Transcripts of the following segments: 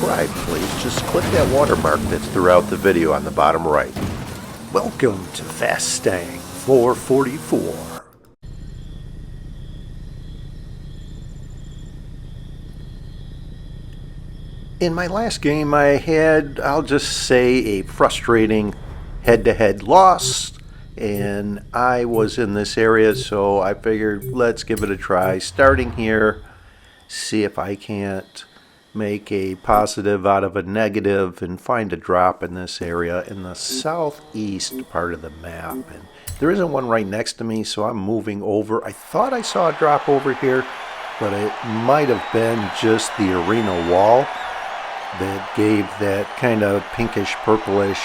subscribe, please. Just click that watermark that's throughout the video on the bottom right. Welcome to Fastang 444. In my last game I had, I'll just say, a frustrating head-to-head loss. And I was in this area, so I figured let's give it a try. Starting here, see if I can't make a positive out of a negative and find a drop in this area in the southeast part of the map. And there isn't one right next to me, so I'm moving over. I thought I saw a drop over here, but it might have been just the arena wall that gave that kind of pinkish purplish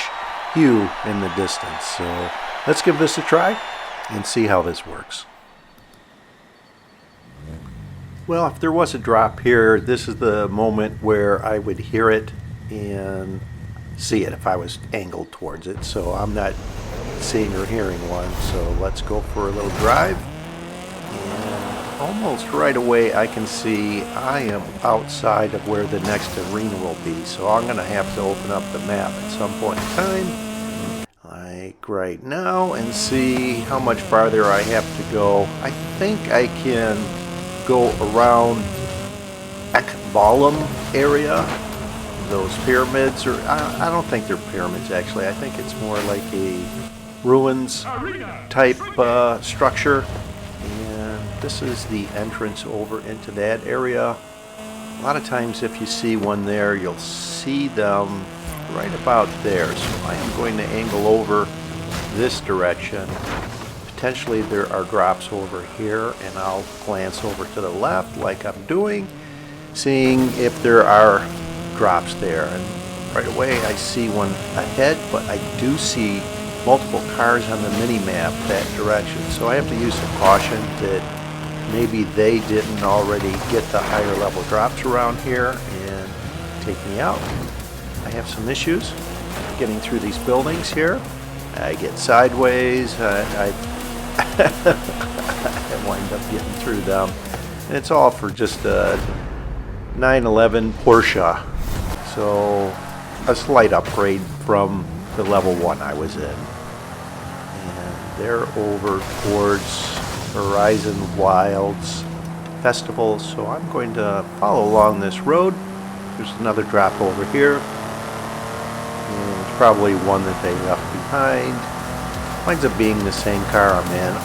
hue in the distance. So let's give this a try and see how this works. Well, if there was a drop here, this is the moment where I would hear it and see it if I was angled towards it. So I'm not seeing or hearing one. So let's go for a little drive. And almost right away I can see I am outside of where the next arena will be. So I'm going to have to open up the map at some point in time, like right now, and see how much farther I have to go. I think I can go around Ekbalam area, those pyramids, or I don't think they're pyramids actually. I think it's more like a ruins type structure. And this is the entrance over into that area. A lot of times if you see one there, you'll see them right about there. So I am going to angle over this direction. Potentially there are drops over here, and I'll glance over to the left like I'm doing, seeing if there are drops there. And right away I see one ahead, but I do see multiple cars on the mini-map that direction. So I have to use some caution that maybe they didn't already get the higher level drops around here and take me out. I have some issues getting through these buildings here. I get sideways, I wind up getting through them. And it's all for just a 911 Porsche. So a slight upgrade from the level 1 I was in. And they're over towards Horizon Wilds Festival. So I'm going to follow along this road. There's another drop over here. And it's probably one that they left behind. Winds up being the same car I'm in.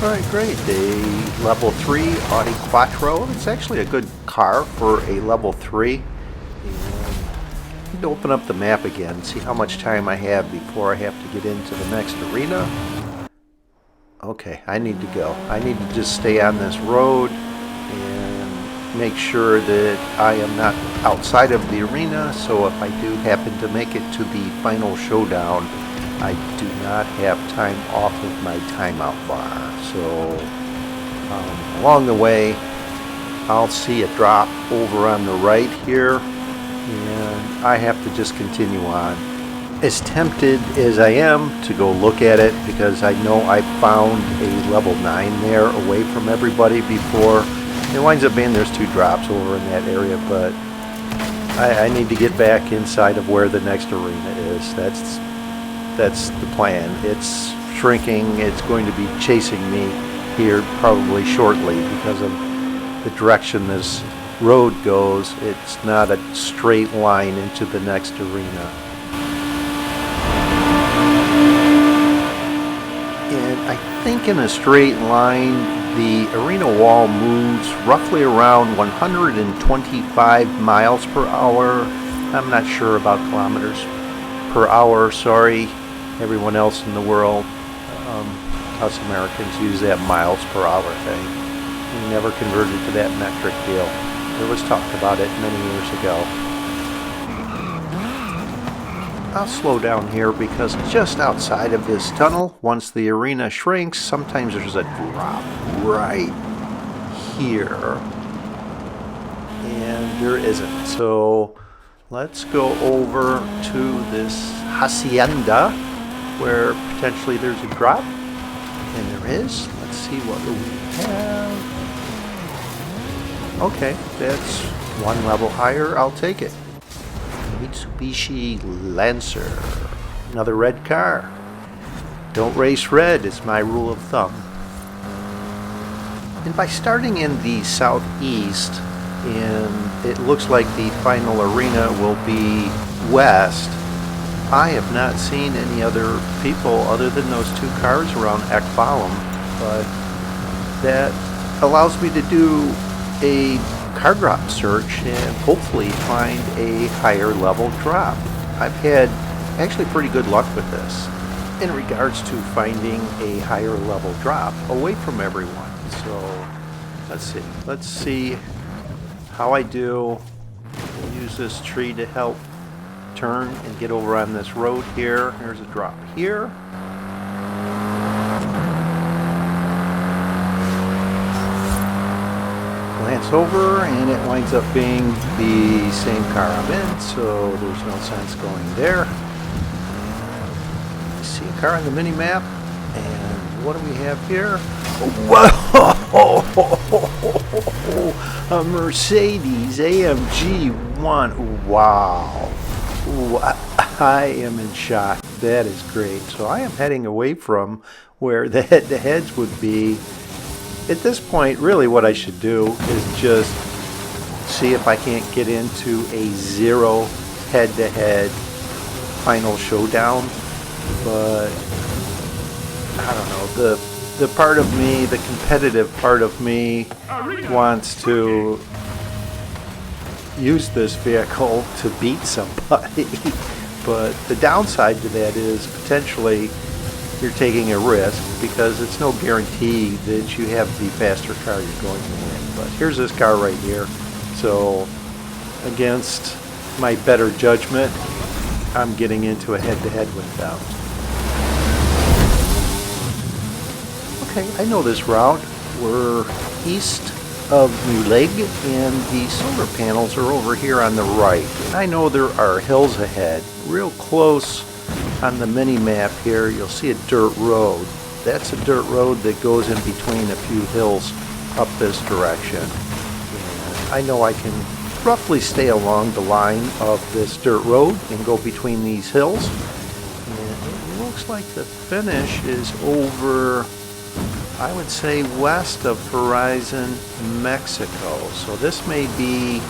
Alright, great. A level 3 Audi Quattro. It's actually a good car for a level 3. To open up the map again, see how much time I have before I have to get into the next arena. Okay, I need to go. I need to just stay on this road and make sure that I am not outside of the arena, so if I do happen to make it to the Final Showdown, I do not have time off of my timeout bar. So along the way I'll see a drop over on the right here, and I have to just continue on. As tempted as I am to go look at it, because I know I found a level 9 there away from everybody before. It winds up being there's 2 drops over in that area, but I need to get back inside of where the next arena is. That's the plan. It's shrinking. It's going to be chasing me here probably shortly because of the direction this road goes. It's not a straight line into the next arena. And I think in a straight line the arena wall moves roughly around 125 miles per hour. I'm not sure about kilometers per hour, sorry everyone else in the world. Us Americans use that miles per hour thing. We never converted to that metric deal. There was talk about it many years ago. I'll slow down here because just outside of this tunnel, once the arena shrinks, sometimes there's a drop right here. And there isn't. So let's go over to this hacienda where potentially there's a drop. And there is. Let's see what we have. Okay, that's one level higher. I'll take it. Mitsubishi Lancer. Another red car. Don't race red is my rule of thumb. And by starting in the southeast, and it looks like the final arena will be west, I have not seen any other people other than those two cars around Ekbalam, but that allows me to do a car drop search and hopefully find a higher level drop. I've had actually pretty good luck with this in regards to finding a higher level drop away from everyone. So let's see how I do. We'll use this tree to help turn and get over on this road here. There's a drop here. Glance over and it winds up being the same car I'm in, so there's no sense going there. See a car on the mini map, and what do we have here? Whoa! A Mercedes AMG One. Wow. I am in shock. That is great. So I am heading away from where the head-to-heads would be. At this point, really what I should do is just see if I can't get into a 0 head-to-head Final Showdown. But I don't know. The part of me, the competitive part of me, wants to use this vehicle to beat somebody. But the downside to that is potentially you're taking a risk because it's no guarantee that you have the faster car you're going to win. But here's this car right here. So against my better judgment, I'm getting into a head-to-head with them. Okay, I know this route. We're east of New Leg, and the solar panels are over here on the right. And I know there are hills ahead. Real close on the mini map here, you'll see a dirt road. That's a dirt road that goes in between a few hills up this direction. And I know I can roughly stay along the line of this dirt road and go between these hills. And it looks like the finish is over, I would say, west of Horizon, Mexico. So this may be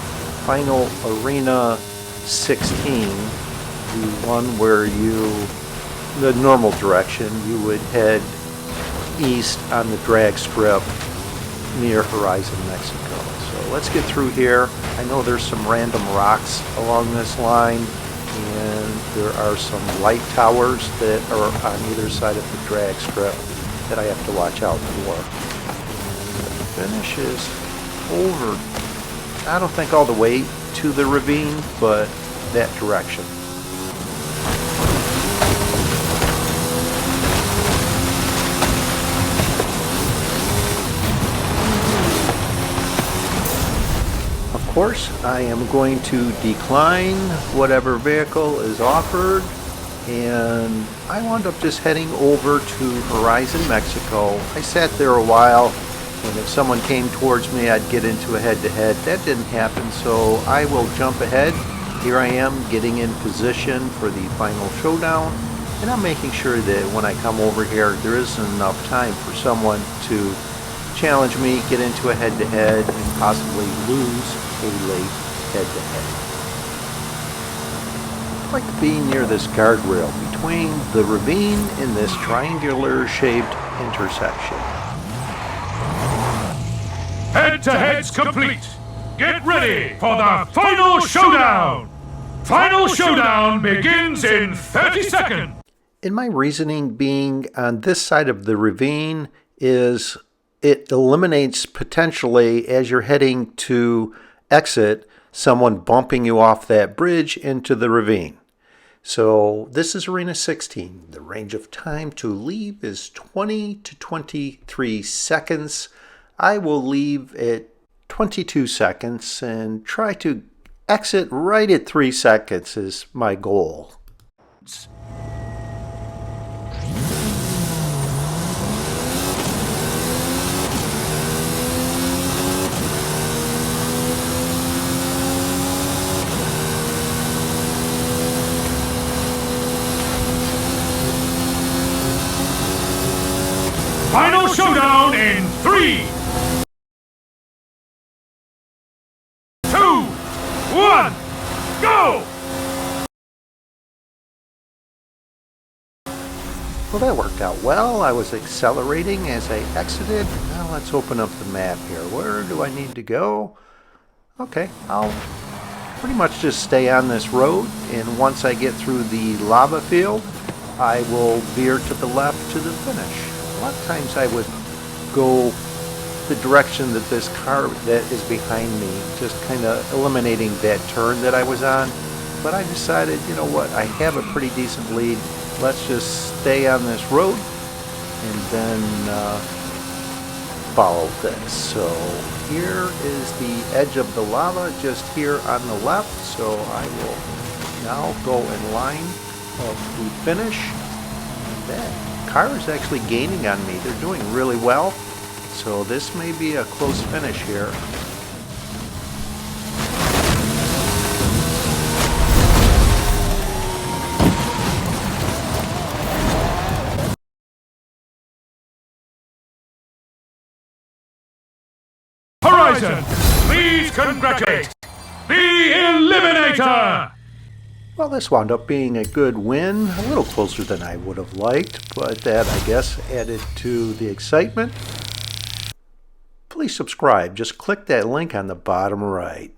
Final Arena 16, the one where the normal direction, you would head east on the drag strip near Horizon, Mexico. So let's get through here. I know there's some random rocks along this line, and there are some light towers that are on either side of the drag strip that I have to watch out for. The finish is over, I don't think all the way to the ravine, but that direction. Of course, I am going to decline whatever vehicle is offered, and I wound up just heading over to Horizon, Mexico. I sat there a while, and if someone came towards me, I'd get into a head-to-head. That didn't happen, so I will jump ahead. Here I am getting in position for the Final Showdown, and I'm making sure that when I come over here, there isn't enough time for someone to challenge me, get into a head-to-head, and possibly lose a late head-to-head. I like to be near this guardrail between the ravine and this triangular-shaped intersection. Head-to-head's complete. Get ready for the Final Showdown. Final Showdown begins in 30 seconds. And my reasoning being on this side of the ravine is it eliminates potentially, as you're heading to exit, someone bumping you off that bridge into the ravine. So this is Arena 16. The range of time to leave is 20 to 23 seconds. I will leave at 22 seconds and try to exit right at 3 seconds is my goal. Final Showdown in 3, 2, 1, go! Well, that worked out well. I was accelerating as I exited. Now let's open up the map here. Where do I need to go? Okay, I'll pretty much just stay on this road, and once I get through the lava field, I will veer to the left to the finish. A lot of times I would go the direction that this car that is behind me, just kind of eliminating that turn that I was on. But I decided, you know what, I have a pretty decent lead. Let's just stay on this road and then follow this. So here is the edge of the lava just here on the left. So I will now go in line of the finish. That car is actually gaining on me. They're doing really well. So this may be a close finish here. Horizon, please congratulate the Eliminator! Well, this wound up being a good win, a little closer than I would have liked, but that, I guess, added to the excitement. Please subscribe. Just click that link on the bottom right.